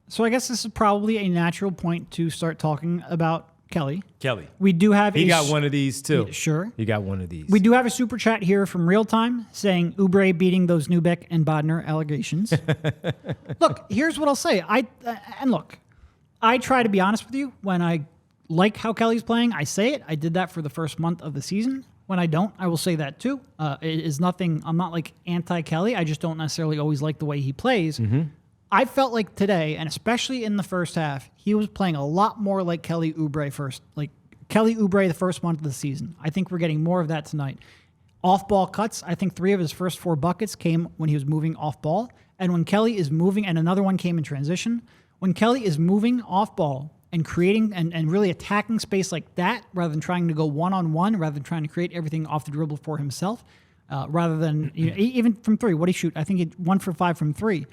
So I guess this is probably a natural point to start talking about Kelly. We do have he got one of these too. Sure. He got one of these. We do have a super chat here from Real Time saying Oubre beating those Newbeck and Bodner allegations. Look, here's what I'll say. I try to be honest with you. When I like how Kelly's playing, I say it. I did that for the first month of the season. When I don't, I will say that too. It is nothing. I'm not like anti-Kelly. I just don't necessarily always like the way he plays. Mm-hmm. I felt like today, and especially in the first half, he was playing a lot more like Kelly Oubre the first month of the season. I think we're getting more of that tonight. Off-ball cuts, I think 3 of his first 4 buckets came when he was moving off-ball. And when Kelly is moving, and another one came in transition, when Kelly is moving off-ball and creating and really attacking space like that, rather than trying to go one-on-one, rather than trying to create everything off the dribble for himself, rather than, even from 3, what did he shoot? I think 1 for 5 from 3.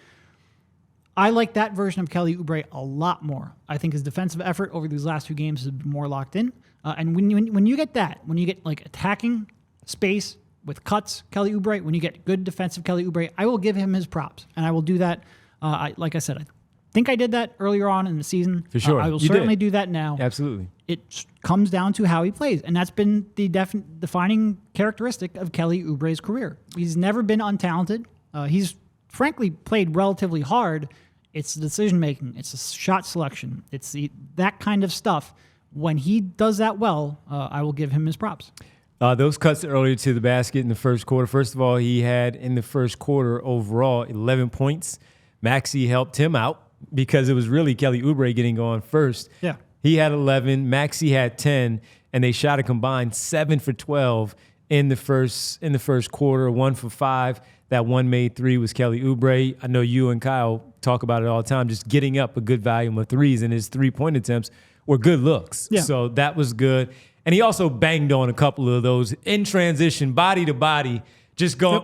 I like that version of Kelly Oubre a lot more. I think his defensive effort over these last 2 games has been more locked in. And when you get that, when you get like attacking space with cuts, Kelly Oubre, when you get good defensive Kelly Oubre, I will give him his props. And I will do that. Like I said, I think I did that earlier on in the season. For sure. I will certainly do that now. Absolutely. It comes down to how he plays. And that's been the defining characteristic of Kelly Oubre's career. He's never been untalented. He's frankly played relatively hard. It's the decision-making. It's the shot selection. It's that kind of stuff. When he does that well, I will give him his props. Those cuts earlier to the basket in the first quarter. First of all, he had in the first quarter overall 11 points. Maxey helped him out because it was really Kelly Oubre getting on first. Yeah. He had 11. Maxey had 10, and they shot a combined 7 for 12 in the first quarter, 1 for 5. That one made 3 was Kelly Oubre. I know you and Kyle talk about it all the time, just getting up a good volume of 3s, and his 3-point attempts were good looks. Yeah. So that was good. And he also banged on a couple of those in transition, body to body, just going,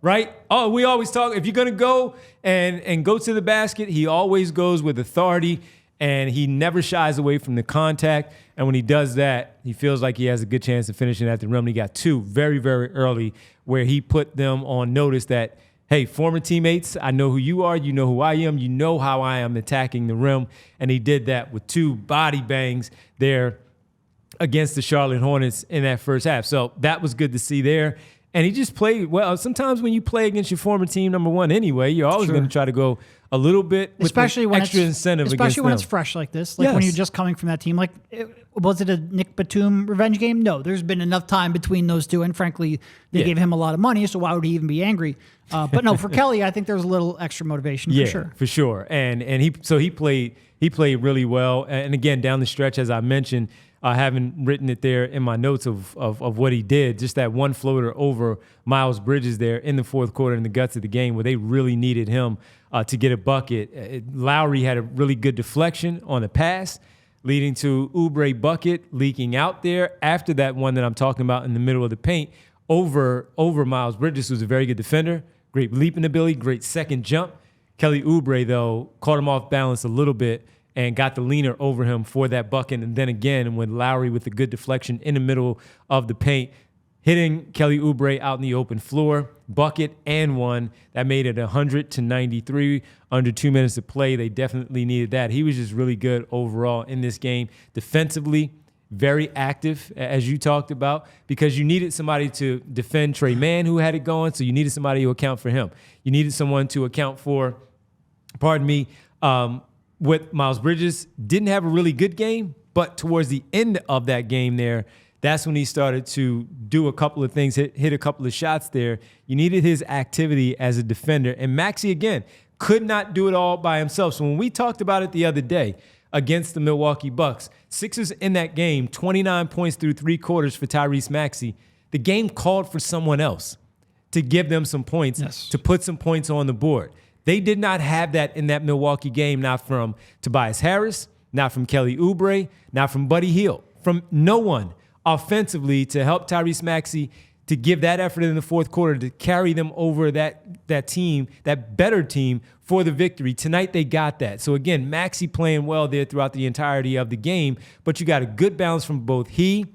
right? Oh, we always talk, if you're going to go and go to the basket, he always goes with authority, and he never shies away from the contact. And when he does that, he feels like he has a good chance of finishing at the rim. And he got 2 very, very early where he put them on notice that, hey, former teammates, I know who you are. You know who I am. You know how I am attacking the rim. And he did that with 2 body bangs there against the Charlotte Hornets in that first half. So that was good to see there. And he just played well. Sometimes when you play against your former team, number one anyway, you're always going to try to go a little bit with especially when extra incentive against them. Especially when it's fresh like this. Like when you're just coming from that team. Like, was it a Nick Batum revenge game? No, there's been enough time between those 2. And frankly, they gave him a lot of money, so why would he even be angry? But no, for Kelly, I think there was a little extra motivation for sure. For sure. And he played really well. And again, down the stretch, as I mentioned, I haven't written it there in my notes of what he did. Just that one floater over Miles Bridges there in the fourth quarter in the guts of the game where they really needed him to get a bucket. Lowry had a really good deflection on a pass, leading to Oubre bucket leaking out there after that one that I'm talking about in the middle of the paint over Miles Bridges, who's a very good defender, great leaping ability, great second jump. Kelly Oubre, though, caught him off balance a little bit and got the leaner over him for that bucket. And then again, when Lowry with a good deflection in the middle of the paint, hitting Kelly Oubre out in the open floor, bucket and 1. That made it 100-93 under 2 minutes of play. They definitely needed that. He was just really good overall in this game. Defensively, very active, as you talked about, because you needed somebody to defend Trey Mann, who had it going, so you needed somebody to account for him. You needed someone to account for, with Miles Bridges. Didn't have a really good game, but towards the end of that game there, that's when he started to do a couple of things, hit a couple of shots there. You needed his activity as a defender. And Maxey, again, could not do it all by himself. So when we talked about it the other day against the Milwaukee Bucks, Sixers in that game, 29 points through 3 quarters for Tyrese Maxey. The game called for someone else to give them some points, to put some points on the board. They did not have that in that Milwaukee game, not from Tobias Harris, not from Kelly Oubre, not from Buddy Hield, from no one offensively to help Tyrese Maxey to give that effort in the fourth quarter to carry them over that team, that better team, for the victory. Tonight they got that. So again, Maxey playing well there throughout the entirety of the game, but you got a good balance from both he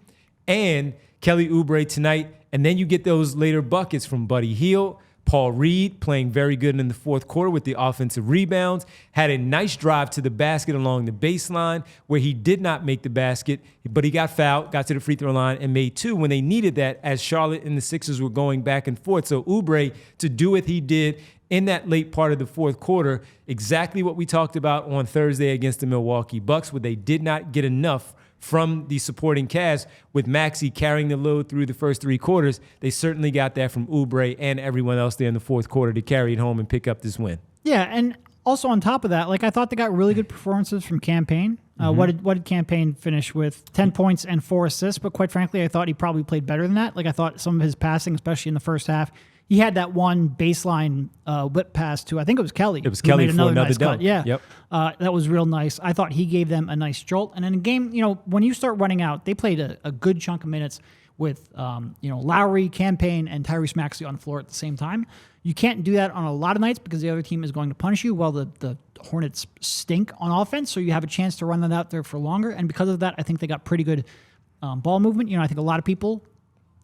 and Kelly Oubre tonight, and then you get those later buckets from Buddy Hield, Paul Reed playing very good in the fourth quarter with the offensive rebounds, had a nice drive to the basket along the baseline where he did not make the basket, but he got fouled, got to the free throw line, and made 2 when they needed that as Charlotte and the Sixers were going back and forth. So Oubre, to do what he did in that late part of the fourth quarter, exactly what we talked about on Thursday against the Milwaukee Bucks, where they did not get enough from the supporting cast with Maxey carrying the load through the first 3 quarters. They certainly got that from Oubre and everyone else there in the fourth quarter to carry it home and pick up this win. Yeah, and also on top of that, like I thought they got really good performances from Campaign. What did Campaign finish with? 10 points and 4 assists, but quite frankly, I thought he probably played better than that. Like I thought some of his passing, especially in the first half, he had that one baseline whip pass to, I think it was Kelly. It was Kelly for another nice dunk. Cut. Yeah, Yep. That was real nice. I thought he gave them a nice jolt. And in a game, when you start running out, they played a good chunk of minutes with, Lowry, Campaign, and Tyrese Maxey on the floor at the same time. You can't do that on a lot of nights because the other team is going to punish you while the Hornets stink on offense. So you have a chance to run that out there for longer. And because of that, I think they got pretty good ball movement. I think a lot of people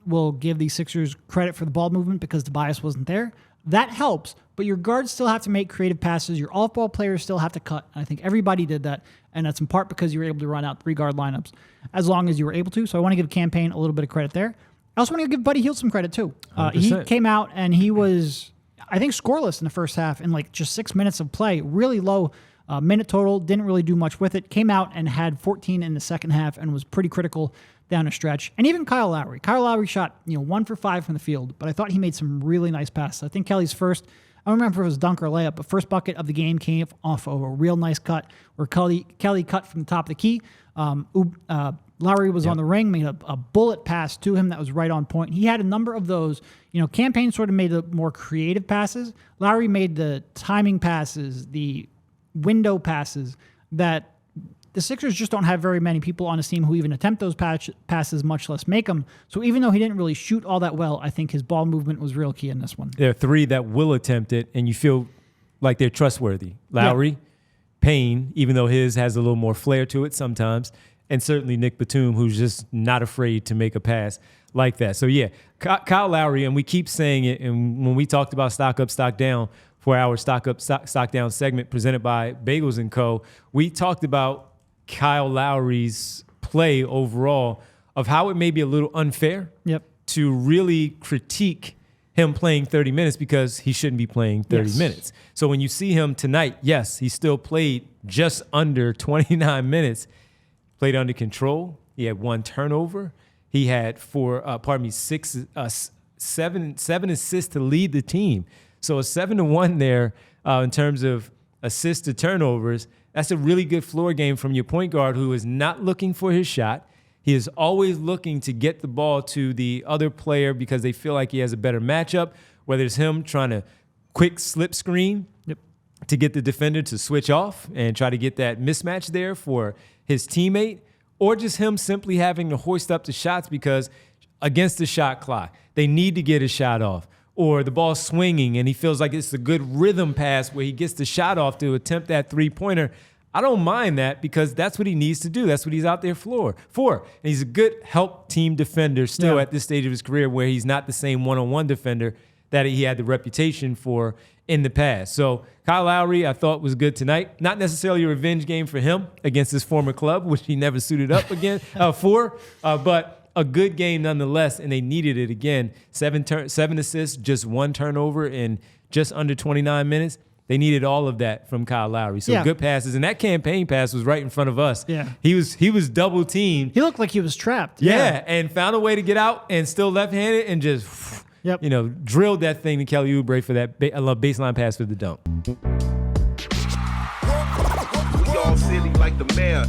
will give the Sixers credit for the ball movement because Tobias wasn't there. That helps, but your guards still have to make creative passes. Your off-ball players still have to cut. And I think everybody did that, and that's in part because you were able to run out 3 guard lineups as long as you were able to. So I want to give Campaign a little bit of credit there. I also want to give Buddy Hield some credit too. He came out and he was, I think, scoreless in the first half in like just 6 minutes of play. Really low minute total. Didn't really do much with it. Came out and had 14 in the second half and was pretty critical down a stretch. And even Kyle Lowry. Kyle Lowry shot 1 for 5 from the field, but I thought he made some really nice passes. I think Kelly's first, I don't remember if it was dunk or layup, but first bucket of the game came off of a real nice cut where Kelly cut from the top of the key. Lowry was on the ring, made a bullet pass to him that was right on point. He had a number of those. Campaign sort of made the more creative passes. Lowry made the timing passes, the window passes that the Sixers just don't have very many people on his team who even attempt those passes, much less make them. So even though he didn't really shoot all that well, I think his ball movement was real key in this one. There are 3 that will attempt it, and you feel like they're trustworthy. Lowry, Payne, even though his has a little more flair to it sometimes, and certainly Nick Batum, who's just not afraid to make a pass like that. So, yeah, Kyle Lowry, and we keep saying it, and when we talked about stock up, stock down for our stock up, stock down segment presented by Bagels & Co., we talked about Kyle Lowry's play overall of how it may be a little unfair to really critique him playing 30 minutes because he shouldn't be playing 30 minutes. So when you see him tonight, yes, he still played just under 29 minutes, played under control. He had 1 turnover. He had seven assists to lead the team. So a 7-1 there in terms of assists to turnovers. That's a really good floor game from your point guard who is not looking for his shot. He is always looking to get the ball to the other player because they feel like he has a better matchup, whether it's him trying to quick slip screen to get the defender to switch off and try to get that mismatch there for his teammate, or just him simply having to hoist up the shots because against the shot clock, they need to get a shot off. Or the ball swinging and he feels like it's a good rhythm pass where he gets the shot off to attempt that 3-pointer. I don't mind that because that's what he needs to do. That's what he's out there for. And he's a good help team defender still at this stage of his career where he's not the same one-on-one defender that he had the reputation for in the past. So Kyle Lowry, I thought, was good tonight. Not necessarily a revenge game for him against his former club, which he never suited up again but a good game nonetheless, and they needed it again. 7 assists, just 1 turnover in just under 29 minutes. They needed all of that from Kyle Lowry. So good passes, and that Campaign pass was right in front of us. Yeah, he was double teamed. He looked like he was trapped. Yeah, and found a way to get out and still left-handed and just drilled that thing to Kelly Oubre for that baseline pass for the dunk. We all silly like the mayor.